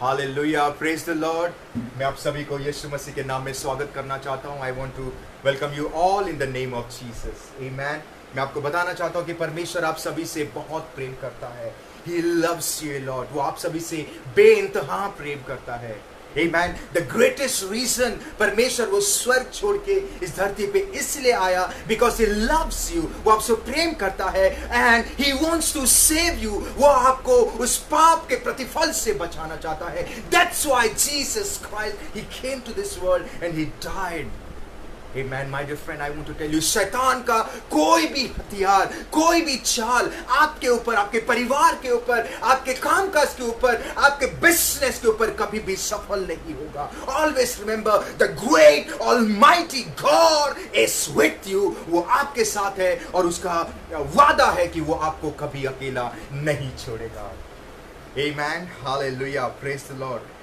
Hallelujah, praise the Lord. मैं आप सभी को यीशु मसीह के नाम में स्वागत करना चाहता हूं। I want to welcome you all in the name of Jesus, amen. मैं आपको बताना चाहता हूं कि परमेश्वर आप सभी से बहुत प्रेम करता है। He loves you लॉर्ड, वो आप सभी से बेइंतहा प्रेम करता है। Amen. The greatest reason परमेश्वर वो स्वर्ग छोड़ के इस धरती पे इसलिए आया because he loves you, वो आपसे प्रेम करता है and he wants to save you, वो आपको उस पाप के प्रतिफल से बचाना चाहता है। That's why Jesus Christ, he came to this world and he died. Amen, my dear friend, I want to tell you, शैतान का कोई भी हथियार, कोई भी चाल आपके ऊपर, आपके परिवार के ऊपर, आपके कामकाज के ऊपर, आपके बिजनेस के ऊपर कभी भी सफल नहीं होगा। Always remember, the great Almighty God is with you. वो आपके साथ है और उसका वादा है कि वो आपको कभी अकेला नहीं छोड़ेगा। Amen, hallelujah, praise the Lord.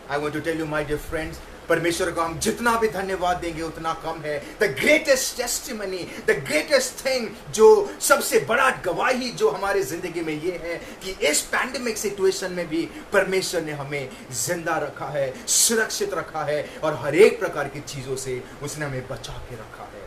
I want to tell you, my dear friends, परमेश्वर को हम जितना भी धन्यवाद देंगे उतना कम है। The greatest testimony, the greatest thing, जो सबसे बड़ा गवाही जो हमारे जिंदगी में ये है कि इस पैंडेमिक सिचुएशन में भी परमेश्वर ने हमें जिंदा रखा है, सुरक्षित रखा है और हर एक प्रकार की चीजों से उसने हमें बचा के रखा है।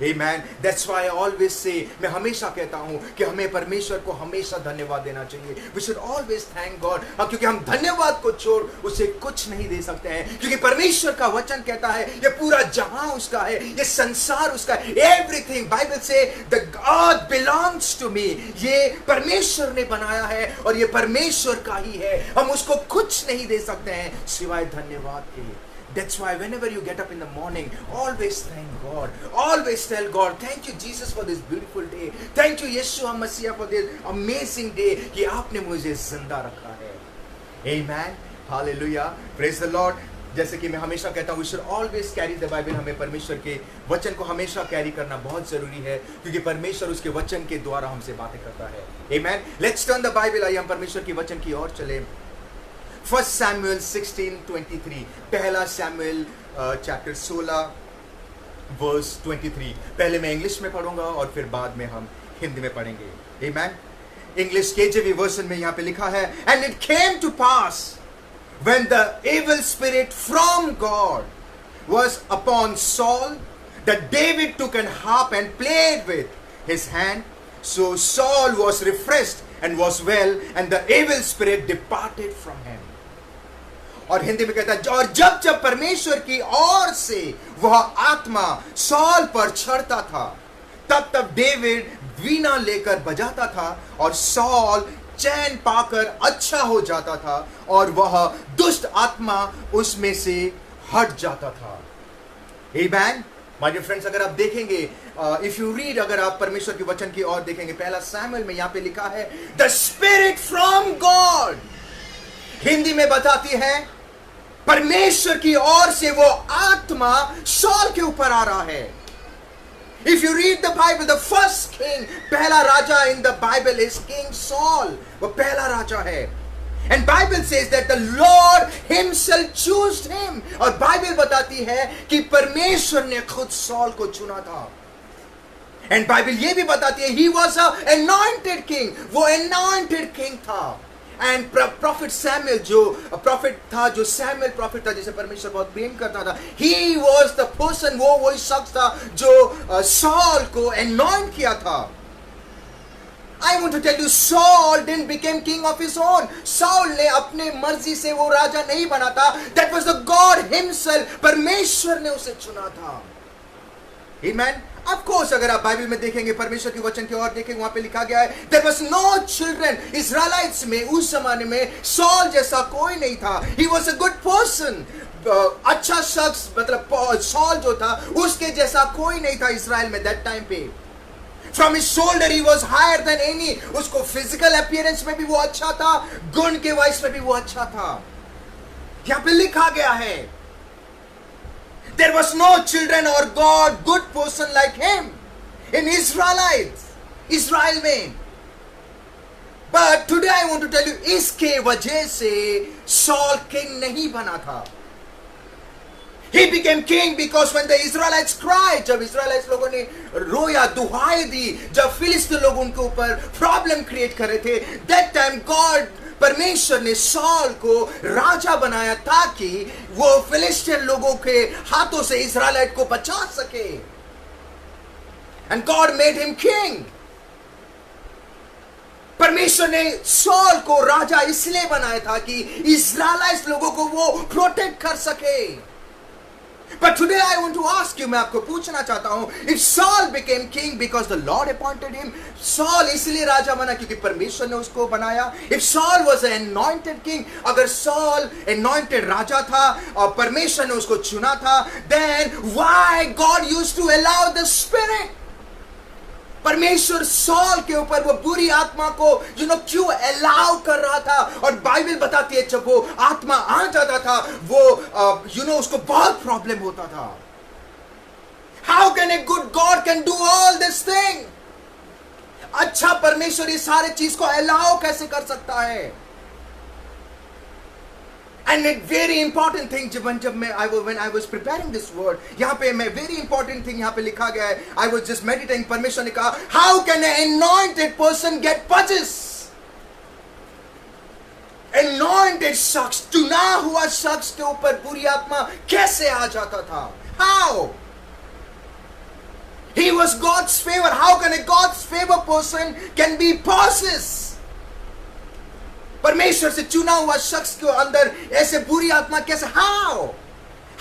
Amen. That's why I always say, मैं हमेशा कहता हूँ कि हमें परमेश्वर को हमेशा धन्यवाद देना चाहिए। We should always thank God. क्योंकि हम धन्यवाद को छोड़ उसे कुछ नहीं दे सकते हैं, क्योंकि परमेश्वर का वचन कहता है ये पूरा जहां उसका है, ये संसार उसका है। Everything, Bible say, the earth belongs to me. ये परमेश्वर ने बनाया है और ये परमेश्वर का ही है। हम उसको कुछ नहीं दे सकते हैं सिवाय धन्यवाद के। That's why whenever you get up in the morning, always thank God. Always tell God, thank you Jesus for this beautiful day. Thank you Yeshua Messiah for this amazing day कि आपने मुझे जिंदा रखा है। Amen. Hallelujah. Praise the Lord. जैसे कि मैं हमेशा कहता हूँ, we should always carry the Bible. हमें परमेश्वर के वचन को हमेशा कैरी करना बहुत जरूरी है, क्योंकि परमेश्वर उसके वचन के द्वारा हमसे बातें करता है। Amen. Let's turn the Bible. आइए हम परमेश्वर के वचन की ओर चले। 1 Samuel 16:23, पहला सैमुएल चैप्टर 16 वर्स 23। पहले मैं इंग्लिश में पढ़ूंगा और फिर बाद में हम हिंदी में पढ़ेंगे। Amen. इंग्लिश KJV वर्जन में यहाँ पे लिखा है, and it came to pass when the evil spirit from God was upon Saul that David took an harp and played with his hand. So Saul was refreshed and was well, and the evil spirit departed from him. और हिंदी में कहता है, और जब जब परमेश्वर की ओर से वह आत्मा सॉल पर चढ़ता था, तब तब डेविड वीणा लेकर बजाता था और सॉल चैन पाकर अच्छा हो जाता था और वह दुष्ट आत्मा उसमें से हट जाता था। आमेन। माय डियर फ्रेंड्स, अगर आप देखेंगे, इफ यू रीड, अगर आप परमेश्वर के वचन की ओर देखेंगे, पहला सैमुएल में यहां पे लिखा है the spirit from God. Hindi में बताती है परमेश्वर की ओर से वो आत्मा सॉल के ऊपर आ रहा है। If you read the Bible, the first king, पहला राजा in the Bible is King Saul. वो पहला राजा है। And Bible says that the Lord himself chose him. और बाइबल बताती है कि परमेश्वर ने खुद सॉल को चुना था। And बाइबल ये भी बताती है he was a anointed king. वो anointed king था। And prophet Samuel, जो prophet था, जो Samuel prophet था, जिसे परमेश्वर बहुत प्रेम करता था, he was the person, वो वही शख्स था जो सॉल को anoint किया था। I want to tell you, Saul didn't become king of his own. Saul ने अपने मर्जी से वो राजा नहीं बना था। That was the God himself. परमेश्वर ने उसे चुना था। Amen. Of course, अगर आप बाइबल में देखेंगे, परमेश्वर के वचन की ओर देखेंगे, वहां पे लिखा गया है there was no children. इज़राइलिट्स में उस जमाने में सॉल जैसा कोई नहीं था। He was a good person. अच्छा शख्स, मतलब सॉल जो था उसके जैसा कोई नहीं था इज़राइल में that time पे। From his shoulder he was higher than any. उसको फिजिकल अपीयरेंस में भी वो अच्छा था, गुण के वाइस में भी वो अच्छा था। यहाँ पे लिखा गया है there was no children or God good person like him in Israelites, Israel में। But today I want to tell you, इसके वजह से Saul king नहीं बना था। He became king because when the Israelites cried, जब इस्राएलिट्स लोगों ने रोया, दुहाई दी, जब फिलिस्तीन लोग उनके ऊपर प्रॉब्लम क्रिएट कर रहे थे, that time God परमेश्वर ने सॉल को राजा बनाया ताकि वो फिलिस्तीन लोगों के हाथों से इस्राएलिट को बचा सके। And God made him king. परमेश्वर ने सॉल को राजा इसलिए बनाया था कि इस्राएलाइट लोगों को वो प्रोटेक्ट कर सके। But today I want to ask you, मैं आपको पूछना चाहता हूं, if Saul became king because the Lord appointed him, Saul इसलिए राजा बना क्योंकि परमेश्वर ने उसको बनाया। If Saul was an anointed king, अगर Saul anointed राजा था और परमेश्वर ने उसको चुना था, then why God used to allow the spirit? परमेश्वर सॉल के ऊपर वो बुरी आत्मा को क्यों अलाउ कर रहा था? और बाइबल बताती है जब वो आत्मा आ जाता था वो उसको बहुत प्रॉब्लम होता था। How can a good God can do all this thing? अच्छा परमेश्वर इस सारे चीज को अलाउ कैसे कर सकता है? And a very important thing when I was preparing this word, यहाँ पे मैं very important thing यहाँ पे लिखा गया है। I was just meditating, परमेश्वर ने कहा, how can an anointed person get purchase? Anointed शख्स, चुना हुआ शख्स के ऊपर बुरी आत्मा कैसे आ जाता था? How? He was God's favor. How can a God's favor person can be possessed? परमेश्वर से चुना हुआ शख्स के अंदर ऐसे बुरी आत्मा कैसे?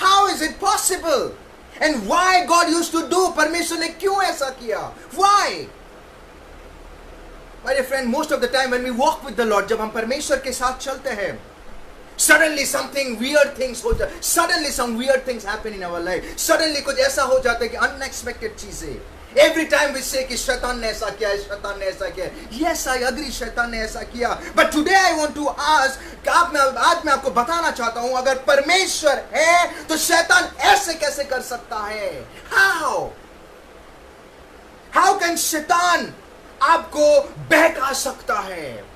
How is it possible? And why God used to do? परमेश्वर ने क्यों ऐसा किया? Why? My dear friend, most of the time when we walk with the Lord, जब हम परमेश्वर के साथ चलते हैं, suddenly something weird things हो जाए, suddenly some weird things happen in our life, suddenly कुछ ऐसा हो जाता है कि unexpected चीजें। Every time we say कि शैतान ने ऐसा किया, शैतान ने ऐसा किया, yes I agree शैतान ने ऐसा किया, but today I want to ask कि आज मैं आपको बताना चाहता हूं, अगर परमेश्वर है तो शैतान ऐसे कैसे कर सकता है? How can शैतान आपको बहका सकता है?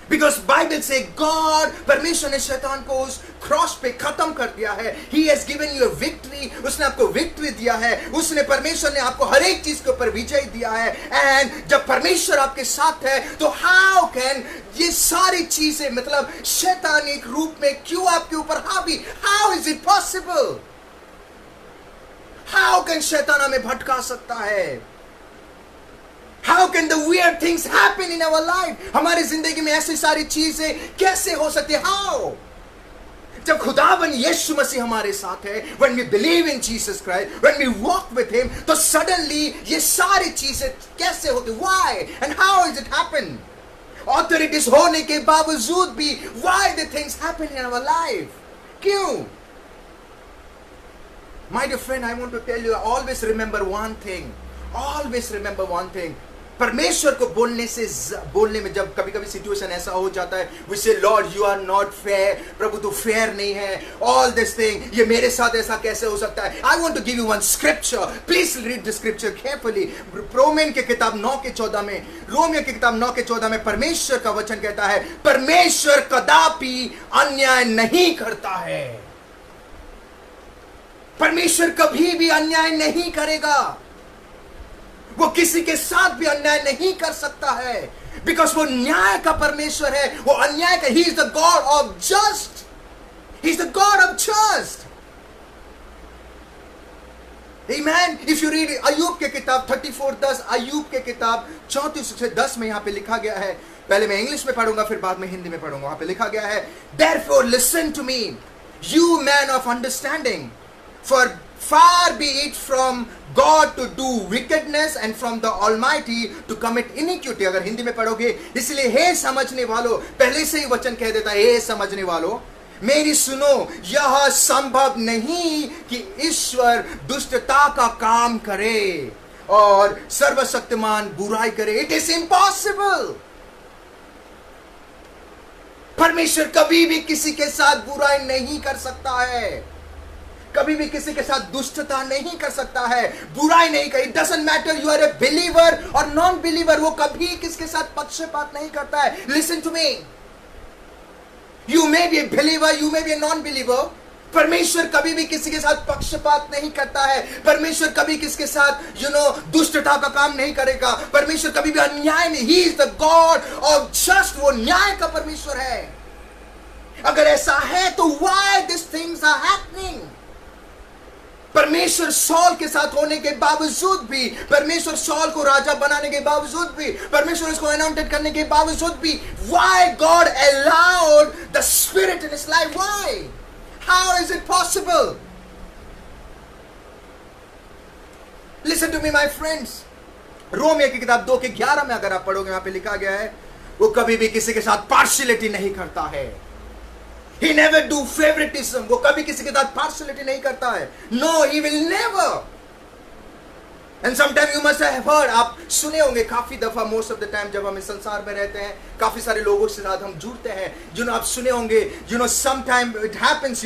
Because Bible say God, परमेश्वर ने शैतान को उस क्रॉस पे खत्म कर दिया है। He has given you a victory, उसने आपको विक्ट्री दिया है, उसने परमेश्वर ने आपको हर एक चीज के ऊपर विजय दिया है। एंड जब परमेश्वर आपके साथ है तो how can ये सारी चीजें मतलब शैतानिक रूप में क्यों आपके ऊपर हावी? How is it possible? How can शैतान हमें भटका सकता है? How can the weird things happen in our life? हमारी जिंदगी में ऐसी सारी चीजें कैसे हो सकती है? How? जब खुदावन यीशु मसीह हमारे साथ है, when we believe in Jesus Christ, when we walk with him, तो suddenly ये सारी चीजें कैसे होती? Why? And how is it happen? Authorities होने के बावजूद भी why the things happen in our life? क्यों? My dear friend, I want to tell you, always remember one thing. Always remember one thing. परमेश्वर को बोलने में जब कभी कभी सिचुएशन ऐसा हो जाता है, we say Lord you are not fair, प्रभु तू फेयर नहीं है, all this thing, ये मेरे साथ ऐसा कैसे हो सकता है? I want to give you one scripture, please read the scripture carefully. Romeo की किताब 9 के 14 में परमेश्वर का वचन कहता है, परमेश्वर कदापि अन्याय नहीं करता है। परमेश्वर कभी भी अन्याय नहीं करेगा, वो किसी के साथ भी अन्याय नहीं कर सकता है, बिकॉज वो न्याय का परमेश्वर है, वो अन्याय का, he is the God of just, he is the God of just. Amen. If you read अय्यूब के किताब 34:10, अय्यूब के किताब 34:10 में यहां पे लिखा गया है, पहले मैं इंग्लिश में पढ़ूंगा फिर बाद में हिंदी में पढ़ूंगा। वहां पे लिखा गया है, therefore listen to me, you man of understanding, for far be it from God to do wickedness and from the Almighty to commit iniquity। अगर हिंदी में पढ़ोगे, इसलिए हे समझने वालों, पहले से ही वचन कह देता है, हे समझने वालों मेरी सुनो, यह संभव नहीं कि ईश्वर दुष्टता का काम करे और सर्वशक्तिमान बुराई करे। It is impossible. परमेश्वर कभी भी किसी के साथ बुराई नहीं कर सकता है, कभी भी किसी के साथ दुष्टता नहीं कर सकता है, बुराई नहीं कर। It doesn't matter you are a believer और नॉन बिलीवर, वो कभी किसके साथ पक्षपात नहीं करता है। Listen to me, you may be a believer, you may be a non believer, परमेश्वर कभी भी किसी के साथ पक्षपात नहीं करता है। परमेश्वर कभी किसके साथ दुष्टता का काम नहीं करेगा। परमेश्वर कभी भी अन्याय नहीं। He is the God of just, वो न्याय का परमेश्वर है। अगर ऐसा है तो why this things are happening? परमेश्वर सॉल के साथ होने के बावजूद भी, परमेश्वर सॉल को राजा बनाने के बावजूद भी, परमेश्वर उसको अनॉइंटेड करने के बावजूद भी, why God allowed the spirit in his life? Why? How is it possible? Listen to me my friends. Romeo की किताब 2:11 में अगर आप पढ़ोगे, यहां पे लिखा गया है, वो कभी भी किसी के साथ पार्शियलिटी नहीं करता है। He never do favoritism. वो कभी किसी के साथ पार्शियलिटी नहीं करता है। No, he will never. And sometimes you must have heard, आप सुने होंगे काफी दफा, most of the time जब हम इस संसार में रहते हैं, काफी सारे लोगों के साथ हम जुड़ते हैं, आप सुने होंगे, sometimes it happens,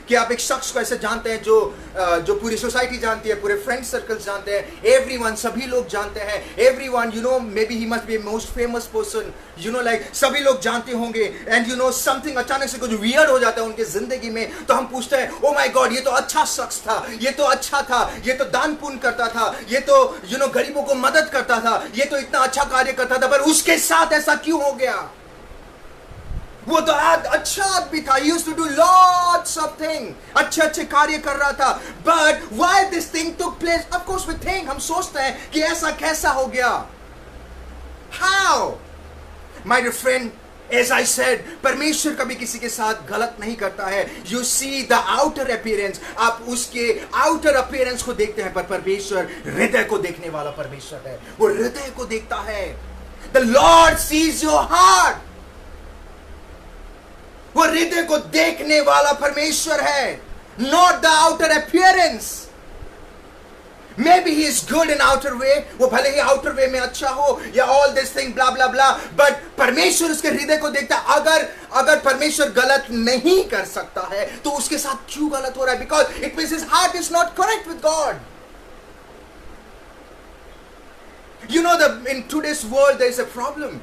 कि आप एक शख्स को ऐसे जानते हैं जो पूरी सोसाइटी जानती है, पूरे फ्रेंड सर्कल्स जानते हैं, everyone, सभी लोग जानते हैं, everyone, maybe he must be a most famous person, like सभी लोग जानते होंगे, and something अचानक से कुछ weird हो जाता है उनके जिंदगी में, तो हम पूछते हैं, oh my God, ये तो अच्छा शख्स था, ये तो अच्छा था, ये तो दान पुण्य करता था, ये तो गरीबों को मदद करता था, ये तो इतना अच्छा कार्य करता था, पर उसके साथ ऐसा क्यों हो गया? वो तो अच्छा आदमी था, he used to do lots of things, अच्छे कार्य कर रहा था, but why this thing took place? Of course we think, हम सोचते हैं कि ऐसा कैसा हो गया? How? My dear friend, as I said, परमेश्वर कभी किसी के साथ गलत नहीं करता है। You see the outer appearance, आप उसके outer appearance को देखते हैं, पर परमेश्वर हृदय को देखने वाला परमेश्वर है। वो हृदय को देखता है। The Lord sees your heart. वो हृदय को देखने वाला परमेश्वर है, not the outer appearance. Maybe he is good in outer way, वो भले ही outer way में अच्छा हो, या all this thing blah blah blah, but परमेश्वर उसके हृदय को देखता है। अगर परमेश्वर गलत नहीं कर सकता है, तो उसके साथ क्यों गलत हो रहा है? Because it means his heart is not correct with God. That in today's world there is a problem.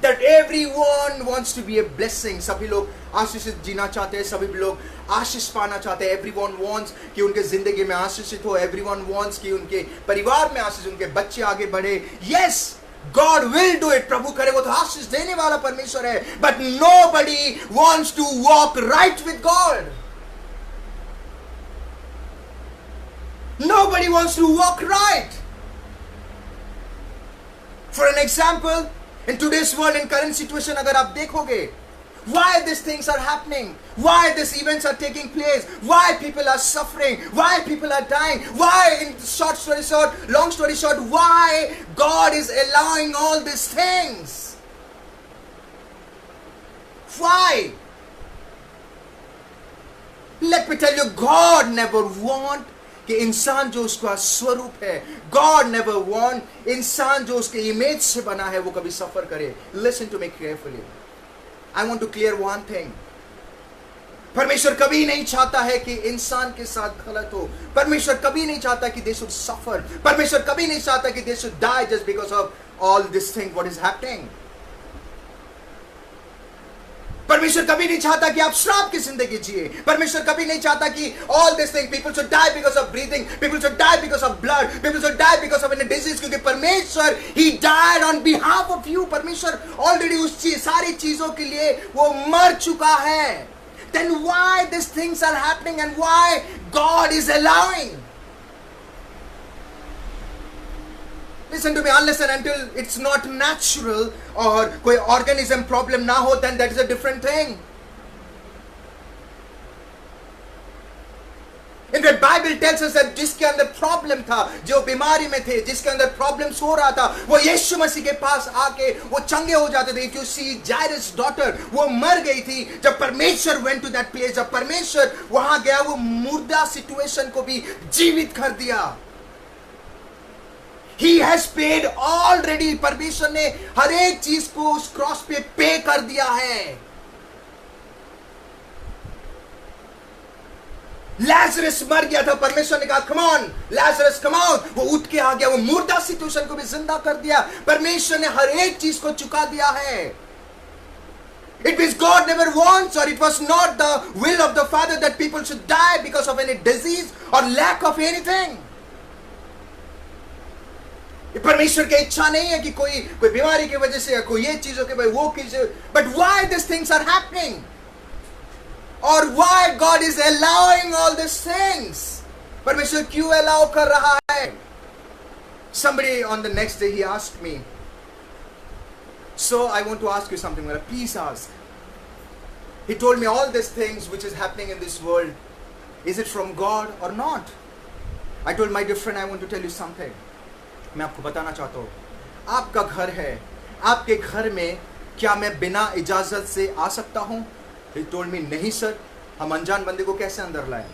That everyone wants to be a blessing. सभी लोग आशीषित जीना चाहते हैं, सभी लोग आशीष पाना चाहते हैं। Everyone wants कि उनके जिंदगी में आशीषित हो। Everyone wants कि उनके परिवार में आशीष, उनके बच्चे आगे बढ़े। Yes, God will do it. प्रभु करे, वो तो आशीष देने वाला परमेश्वर है। But nobody wants to walk right with God. Nobody wants to walk right. For an example, in today's world, in current situation, अगर आप देखोगे, why these things are happening, why these events are taking place, why people are suffering, why people are dying, why, in long story short, why God is allowing all these things? Why? Let me tell you, God never want कि इंसान जो उसका स्वरूप है, God never want इंसान जो उसके image से बना है वो कभी सफर करे। Listen to me carefully. I want to clear one thing. परमेश्वर कभी नहीं चाहता है कि इंसान के साथ गलत हो। परमेश्वर कभी नहीं चाहता कि they should suffer. परमेश्वर कभी नहीं चाहता कि they should die just because of all this thing what is happening. परमेश्वर कभी नहीं चाहता कि आप श्राप की जिंदगी जिए। परमेश्वर कभी नहीं चाहता कि all these things, people should die because of breathing, people should die because of blood, people should die because of any disease, क्योंकि परमेश्वर he died on behalf of you. परमेश्वर ऑलरेडी उस सारी चीजों के लिए वो मर चुका है। Then why these things are happening and why God is allowing? Listen to me, unless and until it's not natural और कोई organism problem ना हो, then that is a different thing. In fact, Bible tells us that जिसके अंदर problem था, जो बीमारी में थे, जिसके अंदर problems हो रहा था, वो यीशु मसीह के पास आके वो चंगे हो जाते थे। If you see Jairus' daughter, वो मर गई थी। जब परमेश्वर went to that place, जब परमेश्वर वहां गया, वो मुर्दा situation को भी जीवित कर दिया। He has paid already. परमेश्वर ने हर एक चीज को उस क्रॉस पे पे कर दिया है। Lazarus मर गया था, परमेश्वर ने कहा come on Lazarus come out, वो उठ के आ गया, वो मुर्दा सिचुएशन को भी जिंदा कर दिया। परमेश्वर ने हर एक चीज को चुका दिया है। It means God never wants, or it was not the will of the Father that people should die because of any disease or lack of anything. परमेश्वर की इच्छा नहीं है कि कोई बीमारी की वजह से या कोई ये चीजों के भाई वो चीजें. But why these things are happening? Or why God is allowing all these things? परमेश्वर क्यों allow कर रहा है? Somebody on the next day he asked me, so I want to ask you something. Please ask. He told me all these things which is happening in this world, is it from God or not? I told my dear friend, I want to tell you something. मैं आपको बताना चाहता हूँ, आपका घर है, आपके घर में क्या मैं बिना इजाजत से आ सकता हूँ? He told me, नहीं सर, हम अनजान बंदे को कैसे अंदर लाएं?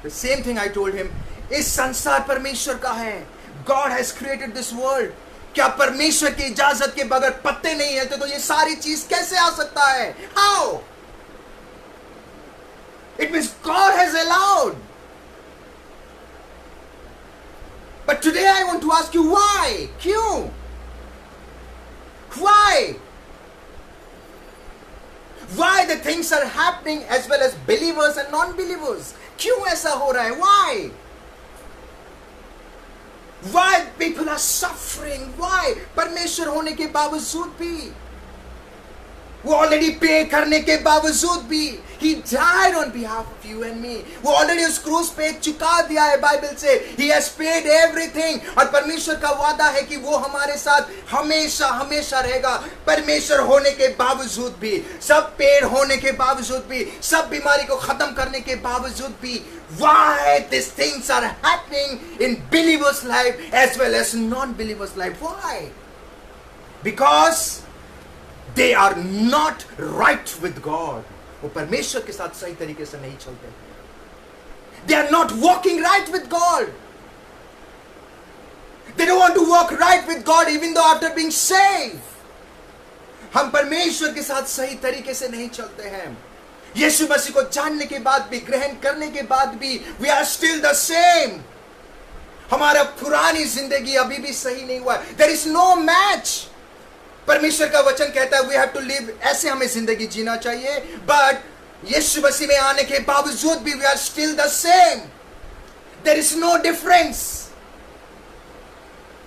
The same thing I told him, इस संसार परमेश्वर का है. God has created this world. क्या परमेश्वर की इजाजत के बगैर पत्ते नहीं हिलते तो ये सारी चीज कैसे आ सकता है? How? It means God has allowed. But today I want to ask you why? क्यों? Why? Why the things are happening as well as believers and non-believers? क्यों ऐसा हो रहा है? Why? Why people are suffering? Why? परमेश्वर होने के बावजूद भी, वो ऑलरेडी पे करने के बावजूद भी, He died on behalf of you and me. वो ऑलरेडी उस क्रूस पे चुका दिया है. बाइबल से He has paid everything. और परमेश्वर का वादा है कि वो हमारे साथ हमेशा हमेशा रहेगा. परमेश्वर होने के बावजूद भी, सब पेड़ होने के बावजूद भी, सब बीमारी को खत्म करने के बावजूद भी, why these things are happening in believers' life as well as non-believers' life? Why? Because they are not right with God. वो परमेश्वर के साथ सही तरीके से नहीं चलते. They are not walking right with God. They don't want to walk right with God even though after being saved. हम परमेश्वर के साथ सही तरीके से नहीं चलते हैं. यीशु मसीह को जानने के बाद भी, ग्रहण करने के बाद भी, we are still the same. हमारा पुरानी जिंदगी अभी भी सही नहीं हुआ. There is no match. परमेश्वर का वचन कहता है we have to live, ऐसे हमें जिंदगी जीना चाहिए. But यीशु मसीह में आने के बावजूद भी we are still the same. There is no difference.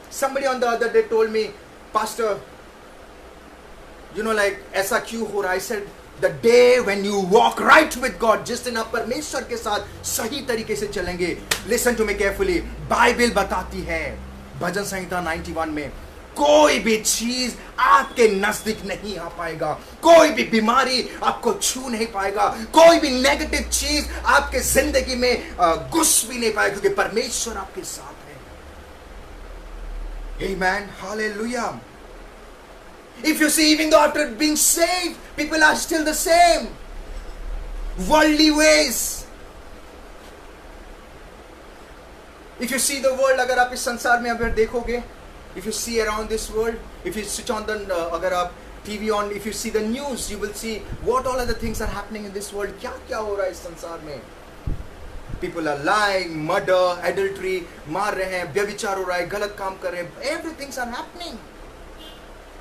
Somebody on the other day told me, Pastor, you know, like ऐसा क्यों हो रहा है? I said, the day when you walk right with God, जिस दिन आप परमेश्वर के साथ सही तरीके से चलेंगे. Listen to me carefully. Bible बताती है भजन संहिता 91 में, कोई भी चीज आपके नजदीक नहीं आ पाएगा. कोई भी बीमारी आपको छू नहीं पाएगा. कोई भी नेगेटिव चीज आपके जिंदगी में घुस भी नहीं पाएगा, क्योंकि परमेश्वर आपके साथ है. Amen. Hallelujah. If you see, even though after being saved, people are still the same. Worldly ways. If you see the world, अगर आप इस संसार में अगर देखोगे, if you see around this world, if you switch on the, अगर आप TV on, if you see the news, you will see what all other things are happening in this world. क्या क्या हो रहा है इस संसार में? People are lying, murder, adultery, मार रहे हैं, व्यभिचार हो रहा है, गलत काम कर रहे हैं. Everything are happening.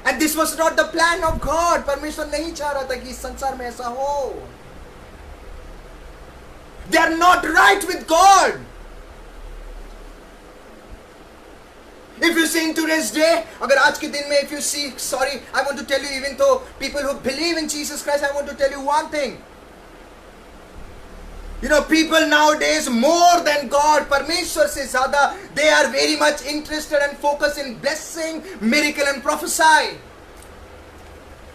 And this was not the plan of God. परमेश्वर नहीं चाह रहा था कि इस संसार में ऐसा हो. They are not right with God. If you see in today's day, अगर आज के दिन में, if you see, sorry, I want to tell you, even though people who believe in Jesus Christ, I want to tell you one thing. You know, people nowadays, more than God, परमेश्वर से ज़्यादा, they are very much interested and focused in blessing, miracle and prophesy.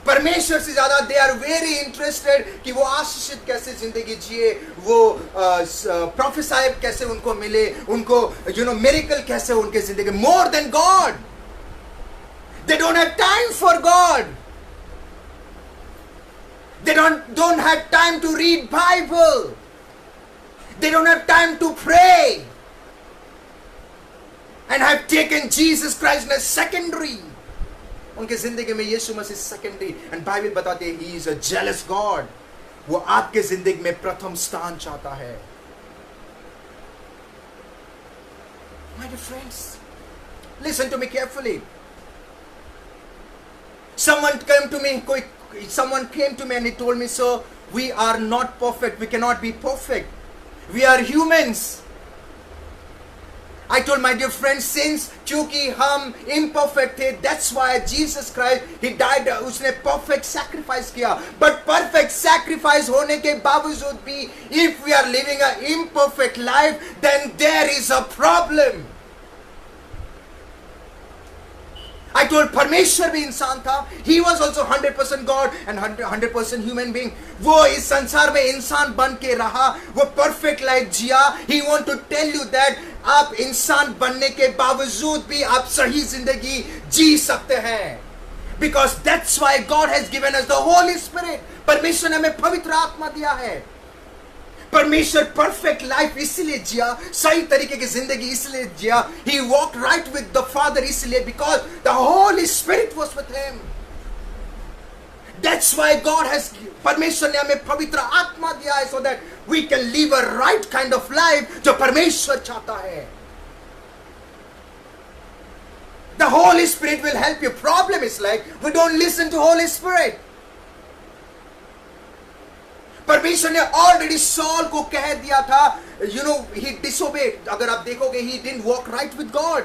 परमेश्वर से ज़्यादा they are very interested कि वो आशीषित कैसे जिंदगी जिए, वो prophesy कैसे उनको मिले, उनको you know miracle कैसे उनके जिंदगी. More than God. They don't have time for God. They don't have time to read Bible. They don't have time to pray. And have taken Jesus Christ as secondary. उनके जिंदगी में यीशु मसीह secondary. And Bible बताती है he is a jealous God. वो आपके जिंदगी में प्रथम स्थान चाहता है. My dear friends, listen to me carefully. Someone came to me, कोई someone came to me and he told me, "Sir, we are not perfect. We cannot be perfect. We are humans." I told my dear friends, since क्योंकि हम imperfect थे, that's why Jesus Christ, he died, उसने perfect sacrifice किया. But perfect sacrifice होने के बावजूद भी, if we are living an imperfect life, then there is a problem. I told परमेश्वर भी इंसान था. He was also 100% God and 100% human being. वो इस संसार में इंसान बन के रहा, वो perfect life Jiya. He want to tell you that आप इंसान बनने के बावजूद भी आप सही जिंदगी जी सकते हैं. Because that's why God has given us the Holy Spirit. परमेश्वर ने हमें पवित्र आत्मा दिया है. परमेश्वर परफेक्ट लाइफ इसलिए जिया, सही तरीके की जिंदगी इसलिए जिया. He walked right with the Father इसलिए because the Holy Spirit was with him. That's why God has, परमेश्वर ने हमें पवित्र आत्मा दिया है so that we can live a right kind of life जो परमेश्वर चाहता है. The Holy Spirit will help you. Problem is like we don't listen to Holy Spirit. परमेश्वर ने ऑलरेडी सॉल को कह दिया था, he disobeyed. अगर आप देखोगे, he didn't walk right with God.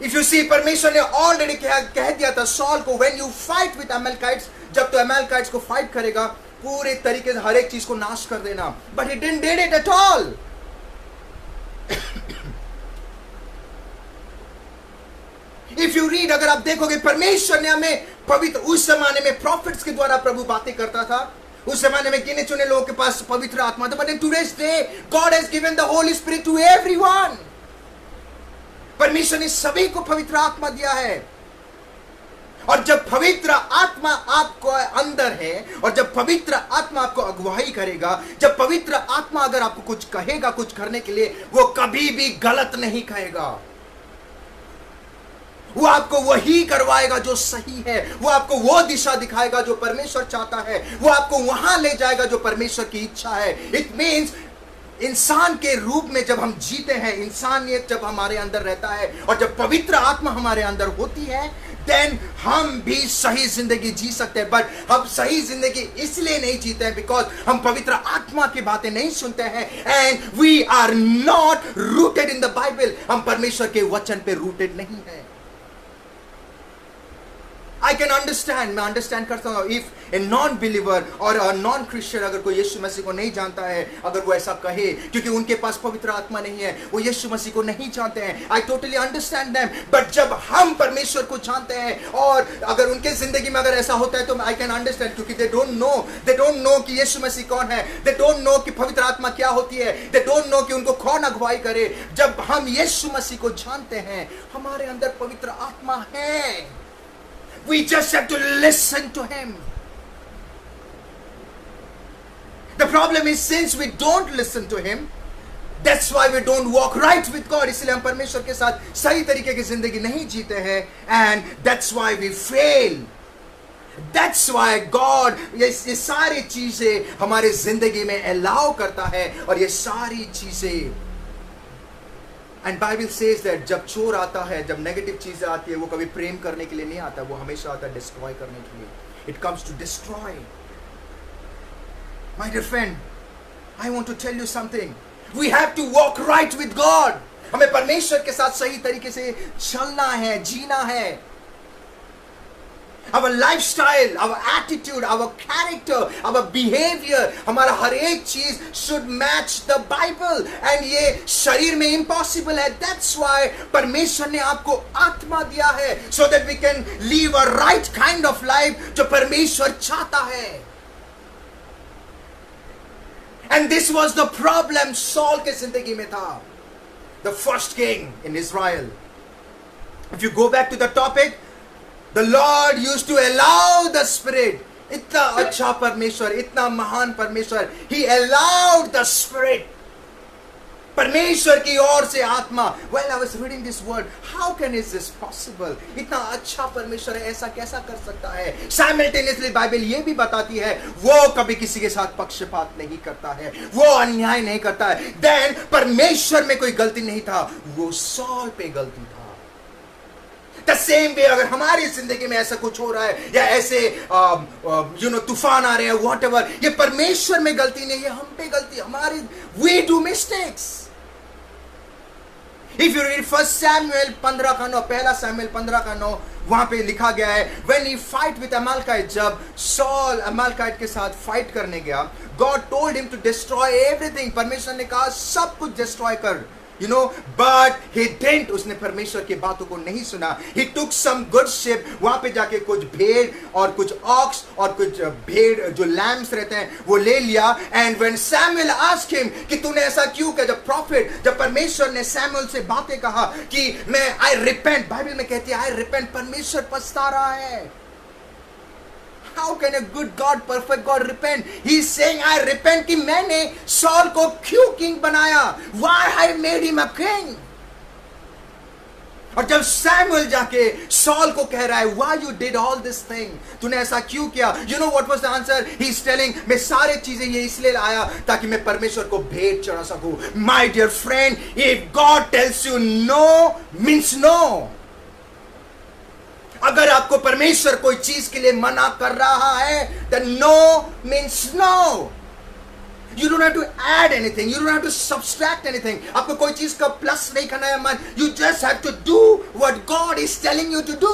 If you see, परमेश्वर ने ऑलरेडी कह दिया था सॉल को, when you fight with Amalekites, जब तो Amalekites को फाइट करेगा, पूरे तरीके से हर एक चीज को नाश कर देना. But he didn't did it at all. If you read, अगर आप देखोगे, परमेश्वर ने हमें पवित्र, उस जमाने में प्रॉफिट्स के द्वारा प्रभु बातें करता था. उस जमाने में गिने चुने लोगों के पास पवित्र आत्मा था. But in today's day, God has given the Holy Spirit to everyone. परमेश्वर ने सभी को पवित्र आत्मा दिया है. और जब पवित्र आत्मा आपको अंदर है, और जब पवित्र आत्मा आपको अगुवाई करेगा, जब पवित्र आत्मा अगर आपको कुछ कहेगा कुछ करने के लिए, वो कभी भी गलत नहीं कहेगा. वो आपको वही करवाएगा जो सही है. वो आपको वो दिशा दिखाएगा जो परमेश्वर चाहता है. वो आपको वहां ले जाएगा जो परमेश्वर की इच्छा है. इट मीन्स इंसान के रूप में जब हम जीते हैं, इंसानियत जब हमारे अंदर रहता है, और जब पवित्र आत्मा हमारे अंदर होती है, देन हम भी सही जिंदगी जी सकते हैं. बट हम सही जिंदगी इसलिए नहीं जीते हैं बिकॉज हम पवित्र आत्मा की बातें नहीं सुनते हैं. And we are not rooted in the Bible. हम परमेश्वर के वचन पे रूटेड नहीं है. I can understand, मैं अंडरस्टैंड करता हूँ. इफ ए नॉन बिलीवर और नॉन क्रिश्चियन अगर कोई यीशु मसीह को नहीं जानता है, अगर वो ऐसा कहे क्योंकि उनके पास पवित्र आत्मा नहीं है, वो यीशु मसीह को नहीं जानते हैं, I totally understand them. But जब हम परमेश्वर को जानते हैं, और अगर उनके जिंदगी में अगर ऐसा होता है, तो आई कैन अंडरस्टैंड. क्योंकि दे डोंट नो कि यीशु मसीह कौन है. दे डोंट नो कि पवित्र आत्मा क्या होती है. दे डोंट नो कि उनको कौन अगुवाई करे. जब हम यीशु मसीह को जानते हैं, हमारे अंदर पवित्र आत्मा है. We just have to listen to him. The problem is, since we don't listen to him, that's why we don't walk right with God. इसलिए हम परमेश्वर के साथ सही तरीके की जिंदगी नहीं जीते हैं. And that's why we fail. That's why God ये सारी चीजें हमारे जिंदगी में allow करता है. और ये सारी चीजें, एंड बाइबल सेज दैट जब चोर आता है, जब नेगेटिव चीजें आती है, वो कभी प्रेम करने के लिए नहीं आता, वो हमेशा आता है डिस्ट्रॉय करने के लिए. It comes to destroy. My dear friend, I want to tell you something. We have to walk right with God. हमें परमेश्वर के साथ सही तरीके से चलना है, जीना है. Our lifestyle, our attitude, our character, our behavior, हमारा हर एक चीज should match the Bible. And ये शरीर में impossible है. That's why परमेश्वर ने आपको आत्मा दिया है, so that we can live a right kind of life जो परमेश्वर चाहता है. And this was the problem Saul के जिंदगी में था. The first king in Israel. If you go back to the topic, the Lord used to allow the Spirit. इतना अच्छा परमेश्वर, इतना महान परमेश्वर. He allowed the Spirit. परमेश्वर की ओर से आत्मा. Well, I was reading this word. How can is this possible? इतना अच्छा परमेश्वर है, ऐसा कैसा कर सकता है? Simultaneously बाइबल ये भी बताती है, वो कभी किसी के साथ पक्षपात नहीं करता है, वो अन्याय नहीं करता है. Then परमेश्वर में कोई गलती नहीं था, वो सॉल पे गलती था. द सेम वे अगर हमारी जिंदगी में ऐसा कुछ हो रहा है या ऐसे तूफान आ रहे हैं, वॉट एवर, ये परमेश्वर में गलती नहीं, ये हम पे गलती, हमारी, we do mistakes. If you read first Samuel 15:9, पहला सैमुएल 15:9, वहां पे लिखा गया है, when he fight with Amalekite, जब सॉल अमालेकाइट के साथ फाइट करने गया, God told him to destroy everything, परमेश्वर ने कहा सब कुछ डिस्ट्रॉय कर, but he didn't, उसने परमेश्वर की बातों को नहीं सुना. He took some good sheep, वहां पे जाके कुछ भेड़ और कुछ ऑक्स और कुछ भेड़ जो लैम्स रहते हैं वो ले लिया. And when Samuel asked him कि तूने ऐसा क्यों किया, जब परमेश्वर ने सैमुएल से बातें कहा कि मैं I repent, बाइबल में कहती है I repent, परमेश्वर पछता रहा है. How can a good God, perfect God repent? He's saying, I repent कि मैंने सॉल को क्यों किंग बनाया? Why I made him a king? और जब सैमुएल जाके सॉल को कह रहा है, why you did all this thing? तूने ऐसा क्यों किया? You know what was the answer? He's telling, मैं सारे चीजें ये इसलिए लाया ताकि मैं परमेश्वर को भेंट चढ़ा सकूं. My dear friend, if God tells you no means no. अगर आपको परमेश्वर कोई चीज के लिए मना कर रहा है, then no means no. You don't have to add anything. You don't have to subtract anything. आपको कोई चीज का प्लस नहीं करना है मन. You just have to do what God is telling you to do.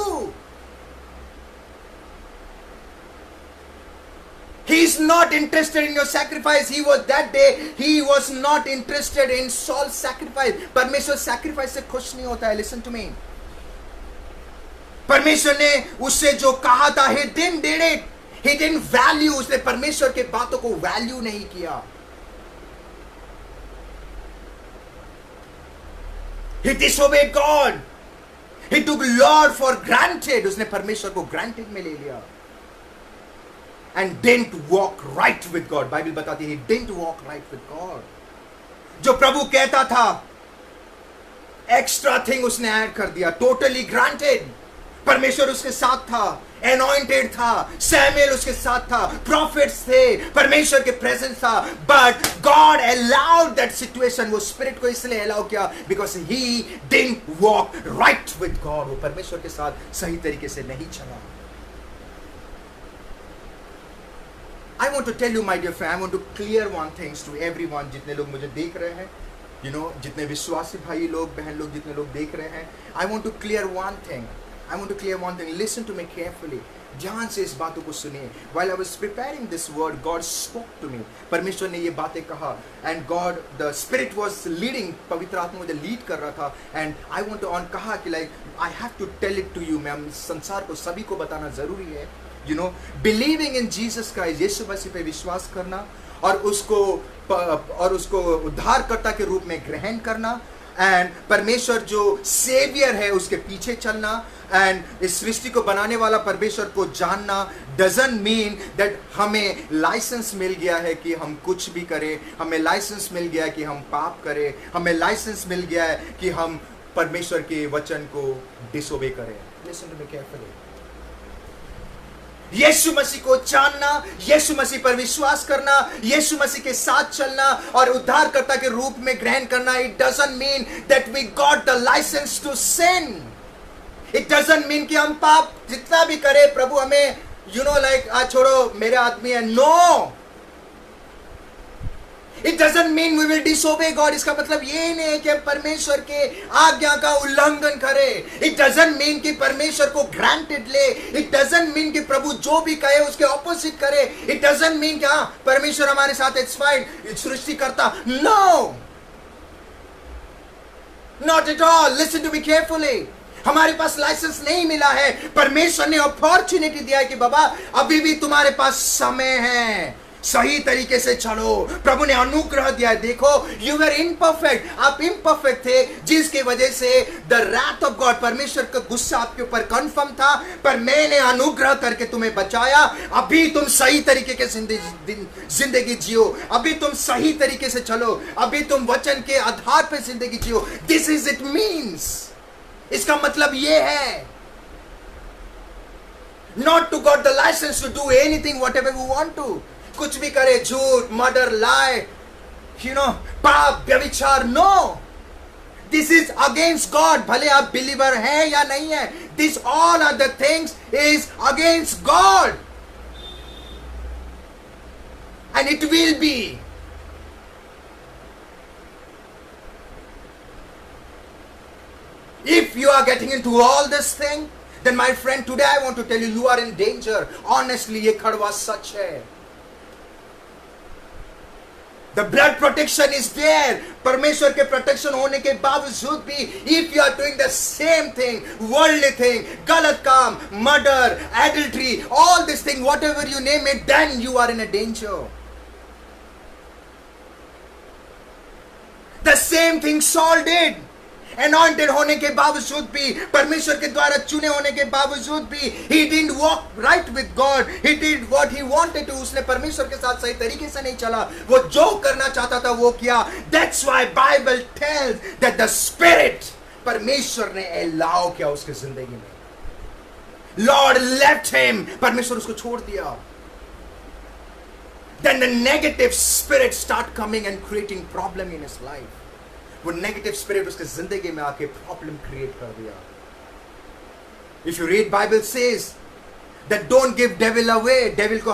He is not interested in your sacrifice. He was that day. He was not interested in Saul's sacrifice. परमेश्वर sacrifice से खुश नहीं होता है. Listen to me. परमेश्वर ने उससे जो कहा था, he didn't did it. He didn't value, उसने परमेश्वर के बातों को वैल्यू नहीं किया. He disobeyed God. He took Lord for granted. उसने परमेश्वर को granted में ले लिया. And didn't walk right with God. Bible बताती है, he didn't walk right with God. जो प्रभु कहता था, एक्स्ट्रा थिंग उसने ऐड कर दिया. Totally granted. परमेश्वर उसके साथ था, anointed था, सैमुएल उसके साथ था, prophets थे, परमेश्वर के presence था, but God allowed that situation. वो spirit को इसलिए allow किया because he didn't walk right with God. वो परमेश्वर के साथ सही तरीके से नहीं चला. I want to tell you, my dear friend, I want to clear one thing to everyone. जितने लोग मुझे देख रहे हैं, जितने विश्वासी भाई लोग, बहन लोग, जितने लोग देख रहे हैं, I want to clear one thing. I want to clear one thing. Listen to me carefully. ध्यान से इस बातों को सुनिए. While I was preparing this word, God spoke to me. परमेश्वर ने ये बातें कहा. And God, the Spirit was leading. पवित्र आत्मा मुझे लीड कर रहा था. And I want to कहा कि like I have to tell it to you. मैं संसार को सभी को बताना जरूरी है. Believing in Jesus Christ, यीशु मसीह पे विश्वास करना और उसको उद्धारकर्ता के रूप में ग्रहण करना. एंड परमेश्वर जो सेवियर है उसके पीछे चलना. एंड इस सृष्टि को बनाने वाला परमेश्वर को जानना डजंट मीन दैट हमें लाइसेंस मिल गया है कि हम कुछ भी करें. हमें लाइसेंस मिल गया है कि हम पाप करें. हमें लाइसेंस मिल गया है कि हम परमेश्वर के वचन को डिसोबे करें. Listen to me carefully. यीशु मसीह को जानना, यीशु मसीह पर विश्वास करना, यीशु मसीह के साथ चलना और उद्धारकर्ता के रूप में ग्रहण करना, it doesn't mean that we got the license to sin. It doesn't mean कि हम पाप जितना भी करें प्रभु हमें आज छोड़ो मेरे आदमी है. No, it doesn't mean we will disobey God. इसका मतलब ये नहीं है कि हम परमेश्वर के आज्ञा का उल्लंघन करें. इट डजंट मीन कि परमेश्वर को ग्रांटेड ले. इट डजंट मीन कि प्रभु जो भी कहे उसके ऑपोजिट करे. इट डजंट मीन कि हाँ परमेश्वर हमारे साथ इट्स फाइन, सृष्टि करता. No, not at all. Listen to me carefully. हमारे पास लाइसेंस नहीं मिला है. परमेश्वर ने अपॉर्चुनिटी दिया है कि बाबा अभी भी तुम्हारे पास समय है, सही तरीके से चलो. प्रभु ने अनुग्रह दिया है. देखो, यू वर इम्परफेक्ट, आप इम्परफेक्ट थे जिसके वजह से द रैथ ऑफ गॉड, परमेश्वर का गुस्सा आपके ऊपर कंफर्म था, पर मैंने अनुग्रह करके तुम्हें बचाया. अभी तुम सही तरीके के जिंदगी जियो. अभी तुम सही तरीके से चलो. अभी तुम वचन के आधार पर जिंदगी जियो. This is it means. इसका मतलब ये है not to got the license to do anything whatever we want to. कुछ भी करे, झूठ, मर्डर, lie, पाप, व्यभिचार. No, this is against God. भले आप बिलीवर हैं या नहीं है, These all other things is against God. And it will be. If you are getting into all this thing, then my friend, today I want to tell you, you are in danger. Honestly, ये कड़वा सच है. The blood protection is there. परमेश्वर के protection होने के बावजूद भी, if you are doing the same thing, worldly thing, गलत काम, murder, adultery, all this thing, whatever you name it, then you are in a danger. The same thing Saul did. Anointed होने के बावजूद भी, परमेश्वर के द्वारा चुने होने के बावजूद भी, he didn't walk right with God. He did what he wanted to. उसने परमेश्वर के साथ सही तरीके से नहीं चला. वो जो करना चाहता था वो किया. That's why Bible tells that the Spirit, परमेश्वर ने allow किया उसके जिंदगी में. Lord left him. परमेश्वर उसको छोड़ दिया. Then the negative spirit start coming and creating problem in his life. वो नेगेटिव स्पिरिट उसके जिंदगी में आके प्रॉब्लम क्रिएट कर दिया. If you read Bible says that don't give devil away. Devil को